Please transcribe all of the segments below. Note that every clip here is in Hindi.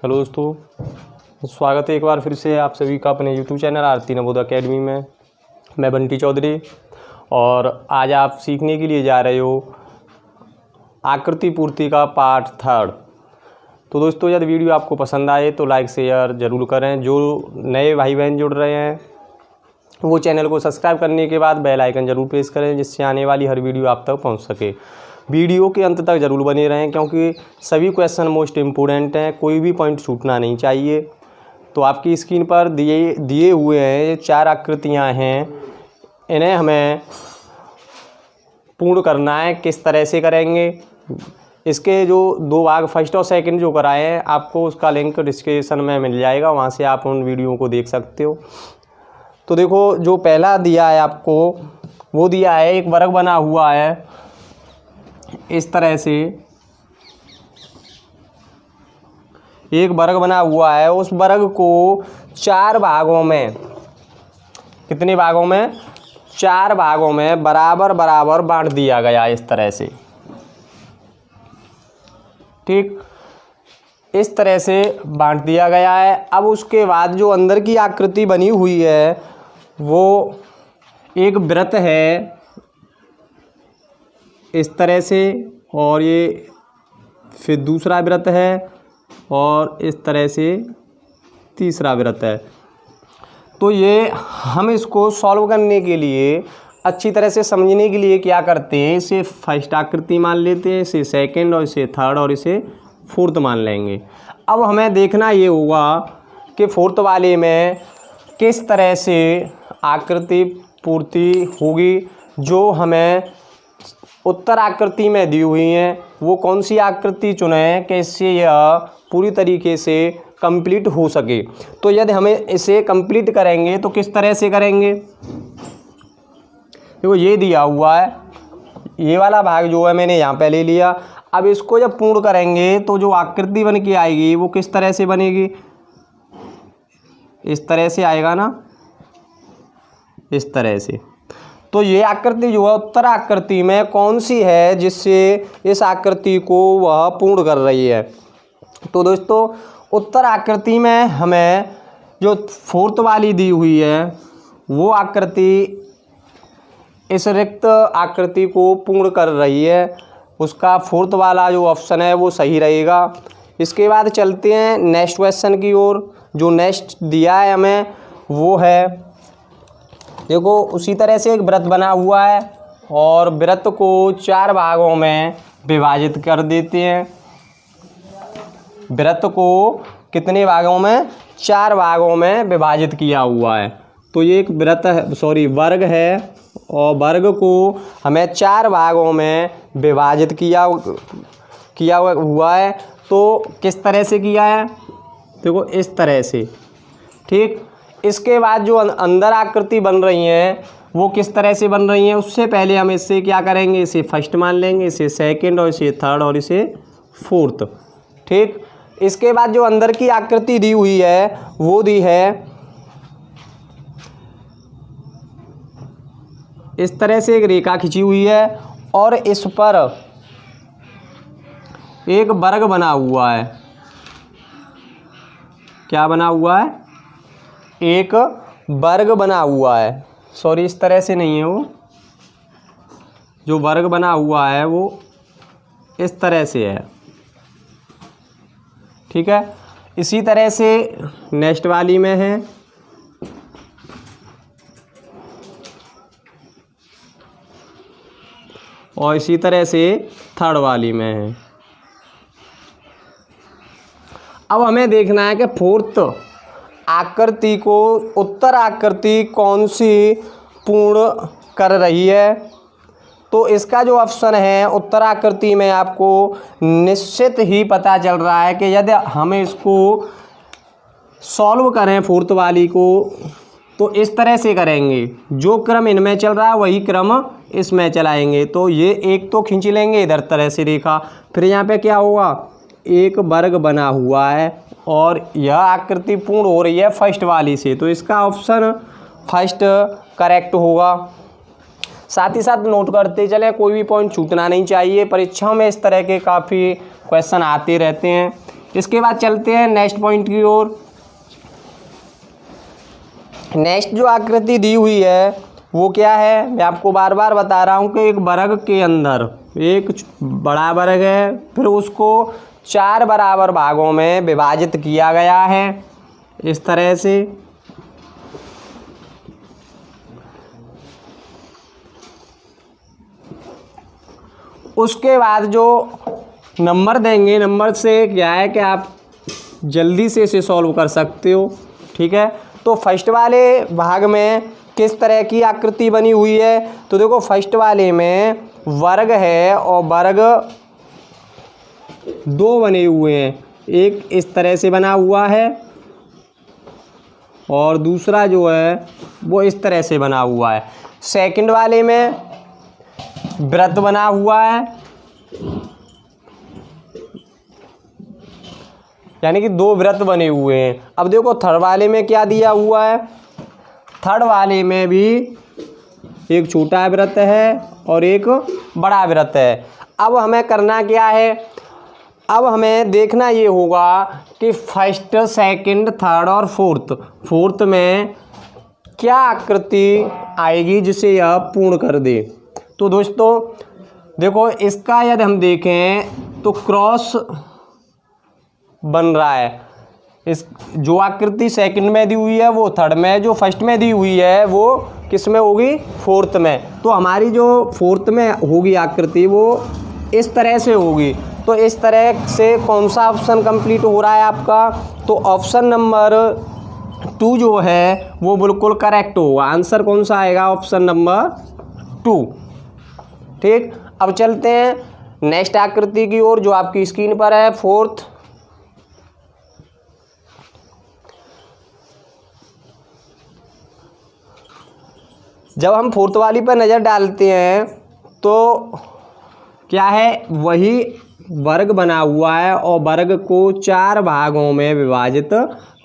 हेलो दोस्तों, स्वागत है एक बार फिर से आप सभी का अपने यूट्यूब चैनल आरती नवोदय अकेडमी में। मैं बंटी चौधरी और आज आप सीखने के लिए जा रहे हो आकृति पूर्ति का पार्ट 3। तो दोस्तों, यदि वीडियो आपको पसंद आए तो लाइक शेयर ज़रूर करें। जो नए भाई बहन जुड़ रहे हैं वो चैनल को सब्सक्राइब करने के बाद बेल आइकन ज़रूर प्रेस करें, जिससे आने वाली हर वीडियो आप तक पहुंच सके। वीडियो के अंत तक ज़रूर बने रहें क्योंकि सभी क्वेश्चन मोस्ट इम्पोर्टेंट हैं, कोई भी पॉइंट छूटना नहीं चाहिए। तो आपकी स्क्रीन पर दिए हुए हैं ये 4 आकृतियां हैं, इन्हें हमें पूर्ण करना है। किस तरह से करेंगे, इसके जो 2 भाग फर्स्ट और सेकंड जो कराए हैं आपको उसका लिंक डिस्क्रिप्शन में मिल जाएगा, वहाँ से आप उन वीडियो को देख सकते हो। तो देखो, जो पहला दिया है आपको वो दिया है, एक वर्ग बना हुआ है इस तरह से। एक वर्ग बना हुआ है, उस वर्ग को 4 भागों में, कितने भागों में, 4 भागों में बराबर बराबर बांट दिया गया इस तरह से। ठीक, इस तरह से बांट दिया गया है। अब उसके बाद जो अंदर की आकृति बनी हुई है वो एक वृत्त है इस तरह से, और ये फिर दूसरा वृत्त है और इस तरह से तीसरा वृत्त है। तो ये हम इसको सॉल्व करने के लिए, अच्छी तरह से समझने के लिए क्या करते हैं, इसे फर्स्ट आकृति मान लेते हैं, इसे सेकंड और इसे थर्ड और इसे फोर्थ मान लेंगे। अब हमें देखना ये होगा कि फोर्थ वाले में किस तरह से आकृति पूर्ति होगी। जो हमें उत्तर आकृति में दी हुई हैं वो कौन सी आकृति चुनें कि इससे यह पूरी तरीके से कंप्लीट हो सके। तो यदि हमें इसे कंप्लीट करेंगे तो किस तरह से करेंगे, देखो ये दिया हुआ है, ये वाला भाग जो है मैंने यहाँ पे ले लिया। अब इसको जब पूर्ण करेंगे तो जो आकृति बन के आएगी वो किस तरह से बनेगी, इस तरह से आएगा ना, इस तरह से। तो ये आकृति जो है उत्तर आकृति में कौन सी है जिससे इस आकृति को वह पूर्ण कर रही है। तो दोस्तों, उत्तर आकृति में हमें जो फोर्थ वाली दी हुई है वो आकृति इस रिक्त आकृति को पूर्ण कर रही है, उसका फोर्थ वाला जो ऑप्शन है वो सही रहेगा। इसके बाद चलते हैं नेक्स्ट क्वेश्चन की ओर। जो नेक्स्ट दिया है हमें वो है, देखो उसी तरह से एक वृत्त बना हुआ है और वृत्त को 4 भागों में विभाजित कर देते हैं। वृत्त को कितने भागों में, 4 भागों में विभाजित किया हुआ है। तो ये एक वृत्त है, वर्ग है, और वर्ग को हमें 4 भागों में विभाजित किया हुआ है। तो किस तरह से किया है, देखो इस तरह से। ठीक, इसके बाद जो अंदर आकृति बन रही हैं वो किस तरह से बन रही हैं, उससे पहले हम इससे क्या करेंगे, इसे फर्स्ट मान लेंगे, इसे सेकंड और इसे थर्ड और इसे फोर्थ। ठीक, इसके बाद जो अंदर की आकृति दी हुई है वो दी है इस तरह से, एक रेखा खींची हुई है और इस पर एक वर्ग बना हुआ है। क्या बना हुआ है, एक वर्ग बना हुआ है। सॉरी, इस तरह से नहीं है, वो जो वर्ग बना हुआ है वो इस तरह से है। ठीक है, इसी तरह से नेक्स्ट वाली में है, और इसी तरह से थर्ड वाली में है। अब हमें देखना है कि फोर्थ आकृति को उत्तर आकृति कौन सी पूर्ण कर रही है। तो इसका जो ऑप्शन है उत्तर आकृति में आपको निश्चित ही पता चल रहा है कि यदि हमें इसको सॉल्व करें फोर्थ वाली को तो इस तरह से करेंगे, जो क्रम इनमें चल रहा है वही क्रम इसमें चलाएंगे। तो ये एक तो खींच लेंगे इधर तरह से रेखा, फिर यहाँ पे क्या होगा, एक वर्ग बना हुआ है और यह आकृति पूर्ण हो रही है फर्स्ट वाली से। तो इसका ऑप्शन फर्स्ट करेक्ट होगा। साथ ही साथ नोट करते चले, कोई भी पॉइंट छूटना नहीं चाहिए। परीक्षाओं में इस तरह के काफ़ी क्वेश्चन आते रहते हैं, इसके बाद चलते हैं नेक्स्ट पॉइंट की ओर। नेक्स्ट जो आकृति दी हुई है वो क्या है, मैं आपको बार बार बता रहा हूँ कि एक वर्ग के अंदर एक बड़ा वर्ग है, फिर उसको 4 बराबर भागों में विभाजित किया गया है इस तरह से। उसके बाद जो नंबर देंगे, नंबर से क्या है कि आप जल्दी से इसे सॉल्व कर सकते हो, ठीक है। तो फर्स्ट वाले भाग में किस तरह की आकृति बनी हुई है, तो देखो फर्स्ट वाले में वर्ग है और वर्ग 2 बने हुए हैं, एक इस तरह से बना हुआ है और दूसरा जो है वो इस तरह से बना हुआ है। सेकंड वाले में वृत्त बना हुआ है, यानी कि 2 वृत्त बने हुए हैं। अब देखो थर्ड वाले में क्या दिया हुआ है, थर्ड वाले में भी एक छोटा वृत्त है और एक बड़ा वृत्त है। अब हमें करना क्या है, अब हमें देखना ये होगा कि फर्स्ट, सेकंड, थर्ड और फोर्थ में क्या आकृति आएगी जिसे यह पूर्ण कर दे। तो दोस्तों देखो इसका यदि हम देखें तो क्रॉस बन रहा है। इस जो आकृति सेकंड में दी हुई है वो थर्ड में, जो फर्स्ट में दी हुई है वो किस में होगी, फोर्थ में। तो हमारी जो फोर्थ में होगी आकृति वो इस तरह से होगी। तो इस तरह से कौन सा ऑप्शन कंप्लीट हो रहा है आपका, तो ऑप्शन नंबर 2 जो है वो बिल्कुल करेक्ट होगा। आंसर कौन सा आएगा, ऑप्शन नंबर 2, ठीक। अब चलते हैं नेक्स्ट आकृति की ओर जो आपकी स्क्रीन पर है, फोर्थ। जब हम फोर्थ वाली पर नज़र डालते हैं तो क्या है, वही वर्ग बना हुआ है और वर्ग को 4 भागों में विभाजित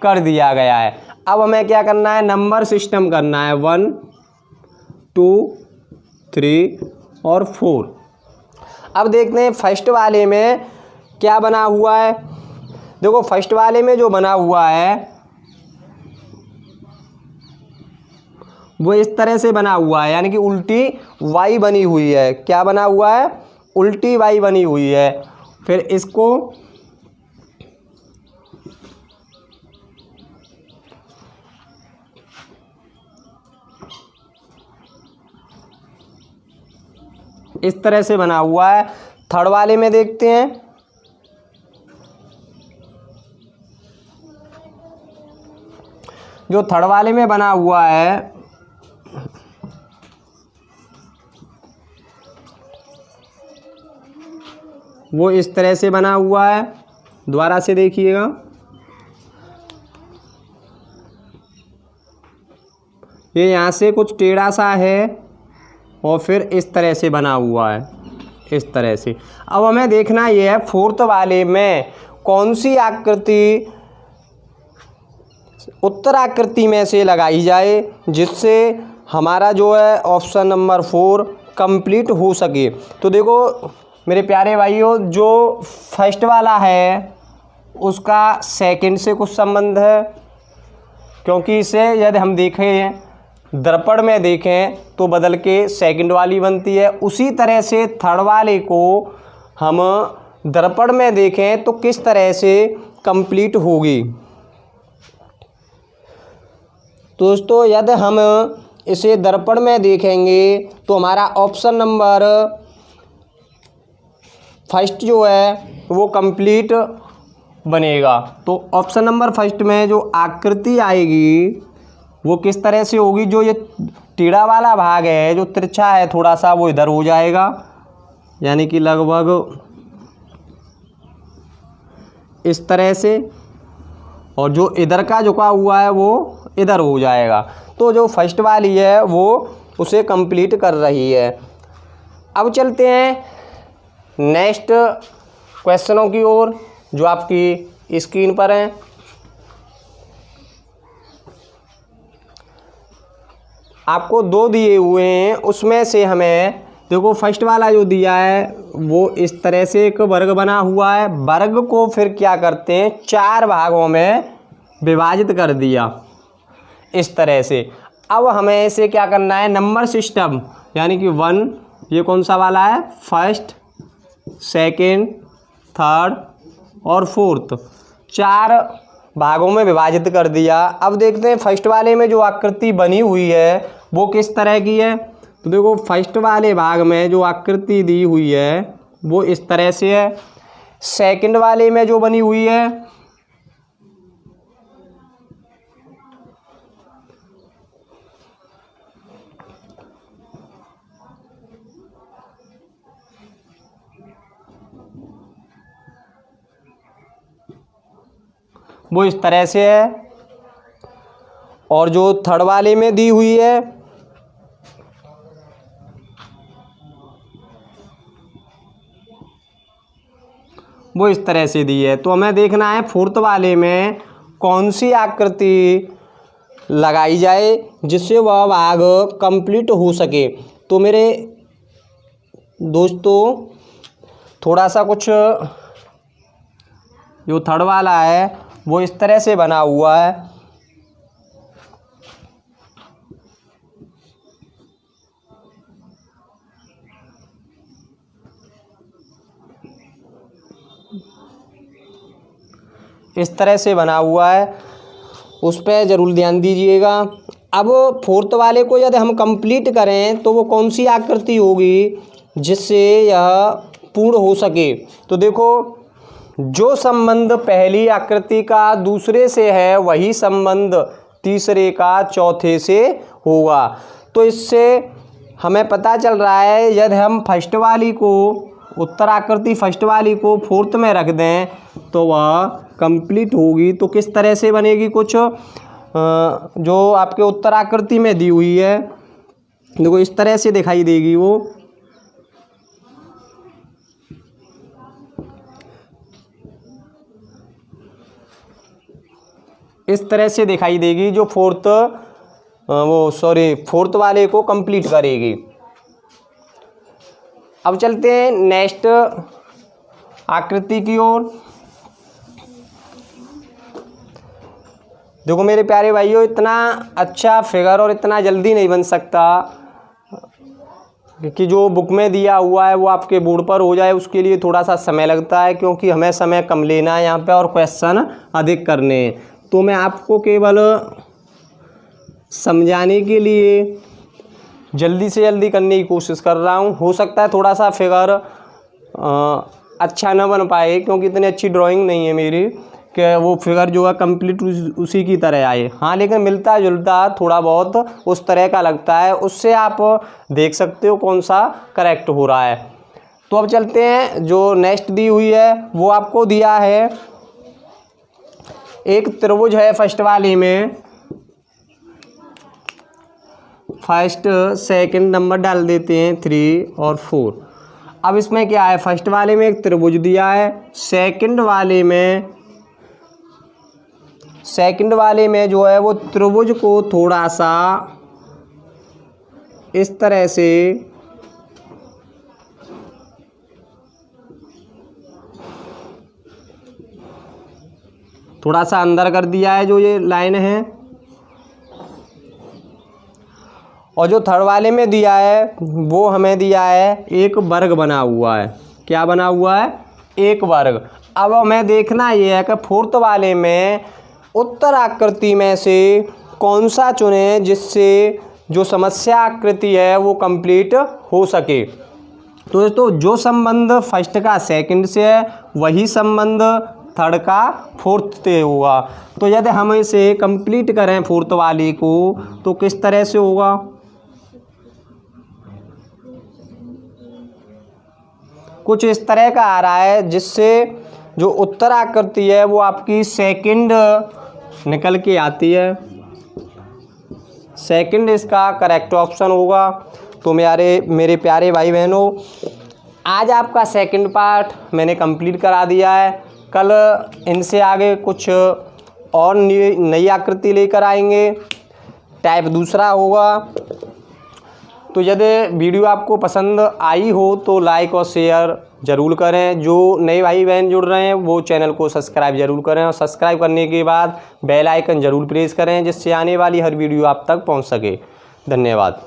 कर दिया गया है। अब हमें क्या करना है, नंबर सिस्टम करना है, 1 2 3 और 4। अब देखते हैं फर्स्ट वाले में क्या बना हुआ है। देखो फर्स्ट वाले में जो बना हुआ है वो इस तरह से बना हुआ है, यानी कि उल्टी वाई बनी हुई है। क्या बना हुआ है, उल्टी वाई बनी हुई है। फिर इसको इस तरह से बना हुआ है। थर्ड वाले में देखते हैं, जो थर्ड वाले में बना हुआ है वो इस तरह से बना हुआ है। दोबारा से देखिएगा, ये यहाँ से कुछ टेढ़ा सा है और फिर इस तरह से बना हुआ है, इस तरह से। अब हमें देखना ये है फोर्थ वाले में कौन सी आकृति उत्तर आकृति में से लगाई जाए जिससे हमारा जो है ऑप्शन नंबर 4 कंप्लीट हो सके। तो देखो मेरे प्यारे भाइयों, जो फर्स्ट वाला है उसका सेकंड से कुछ संबंध है, क्योंकि इसे यदि हम देखें दर्पण में देखें तो बदल के सेकंड वाली बनती है। उसी तरह से थर्ड वाले को हम दर्पण में देखें तो किस तरह से कंप्लीट होगी। दोस्तों यदि हम इसे दर्पण में देखेंगे तो हमारा ऑप्शन नंबर फर्स्ट जो है वो कंप्लीट बनेगा। तो ऑप्शन नंबर फर्स्ट में जो आकृति आएगी वो किस तरह से होगी, जो ये टेढ़ा वाला भाग है जो तिरछा है थोड़ा सा वो इधर हो जाएगा, यानी कि लगभग इस तरह से, और जो इधर का झुका हुआ है वो इधर हो जाएगा। तो जो फर्स्ट वाली है वो उसे कंप्लीट कर रही है। अब चलते हैं नेक्स्ट क्वेश्चनों की ओर जो आपकी स्क्रीन पर हैं। आपको 2 दिए हुए हैं, उसमें से हमें देखो फर्स्ट वाला जो दिया है वो इस तरह से एक वर्ग बना हुआ है। वर्ग को फिर क्या करते हैं, 4 भागों में विभाजित कर दिया इस तरह से। अब हमें इसे क्या करना है, नंबर सिस्टम, यानी कि 1, ये कौन सा वाला है, फर्स्ट, सेकंड, थर्ड और फोर्थ, 4 भागों में विभाजित कर दिया। अब देखते हैं फर्स्ट वाले में जो आकृति बनी हुई है वो किस तरह की है। तो देखो फर्स्ट वाले भाग में जो आकृति दी हुई है वो इस तरह से है। सेकंड वाले में जो बनी हुई है वो इस तरह से है, और जो थर्ड वाले में दी हुई है वो इस तरह से दी है। तो हमें देखना है फोर्थ वाले में कौन सी आकृति लगाई जाए जिससे वह भाग कंप्लीट हो सके। तो मेरे दोस्तों थोड़ा सा कुछ जो थर्ड वाला है वो इस तरह से बना हुआ है। इस तरह से बना हुआ है, उस पर ज़रूर ध्यान दीजिएगा। अब फोर्थ वाले को यदि हम कंप्लीट करें तो वो कौन सी आकृति होगी जिससे यह पूर्ण हो सके। तो देखो जो संबंध पहली आकृति का दूसरे से है वही संबंध तीसरे का चौथे से होगा। तो इससे हमें पता चल रहा है यदि हम फर्स्ट वाली को, उत्तर आकृति फर्स्ट वाली को फोर्थ में रख दें तो वह कंप्लीट होगी। तो किस तरह से बनेगी, कुछ जो आपके उत्तर आकृति में दी हुई है देखो इस तरह से दिखाई देगी। वो इस तरह से दिखाई देगी जो फोर्थ वाले को कंप्लीट करेगी। अब चलते हैं नेक्स्ट आकृति की ओर। देखो मेरे प्यारे भाइयों, इतना अच्छा फिगर और इतना जल्दी नहीं बन सकता कि जो बुक में दिया हुआ है वो आपके बोर्ड पर हो जाए। उसके लिए थोड़ा सा समय लगता है क्योंकि हमें समय कम लेना है यहाँ पे और क्वेश्चन अधिक करने हैं। तो मैं आपको केवल समझाने के लिए जल्दी से जल्दी करने की कोशिश कर रहा हूँ। हो सकता है थोड़ा सा फिगर अच्छा न बन पाए क्योंकि इतनी अच्छी ड्राइंग नहीं है मेरी कि वो फिगर जो है कंप्लीट उसी की तरह आए। हाँ, लेकिन मिलता जुलता थोड़ा बहुत उस तरह का लगता है, उससे आप देख सकते हो कौन सा करेक्ट हो रहा है। तो अब चलते हैं, जो नेक्स्ट दी हुई है वो आपको दिया है एक त्रिभुज है फर्स्ट वाले में, फर्स्ट सेकंड नंबर डाल देते हैं 3 और 4। अब इसमें क्या है, फर्स्ट वाले में एक त्रिभुज दिया है, सेकंड वाले में जो है वो त्रिभुज को थोड़ा सा इस तरह से थोड़ा सा अंदर कर दिया है जो ये लाइन है। और जो थर्ड वाले में दिया है वो हमें दिया है एक वर्ग बना हुआ है। क्या बना हुआ है, एक वर्ग। अब हमें देखना ये है कि फोर्थ वाले में उत्तर आकृति में से कौन सा चुने जिससे जो समस्या आकृति है वो कंप्लीट हो सके। तो दोस्तों जो संबंध फर्स्ट का सेकंड से है वही संबंध थर्ड का फोर्थ से होगा। तो यदि हम इसे कंप्लीट करें फोर्थ वाली को तो किस तरह से होगा, कुछ इस तरह का आ रहा है जिससे जो उत्तर आकृति है वो आपकी सेकंड निकल के आती है। सेकंड इसका करेक्ट ऑप्शन होगा। तो मेरे प्यारे भाई बहनों, आज आपका सेकंड पार्ट मैंने कंप्लीट करा दिया है। कल इनसे आगे कुछ और नई आकृति लेकर आएंगे, टाइप दूसरा होगा। तो यदि वीडियो आपको पसंद आई हो तो लाइक और शेयर ज़रूर करें। जो नए भाई बहन जुड़ रहे हैं वो चैनल को सब्सक्राइब ज़रूर करें और सब्सक्राइब करने के बाद बेल आइकन ज़रूर प्रेस करें, जिससे आने वाली हर वीडियो आप तक पहुंच सके। धन्यवाद।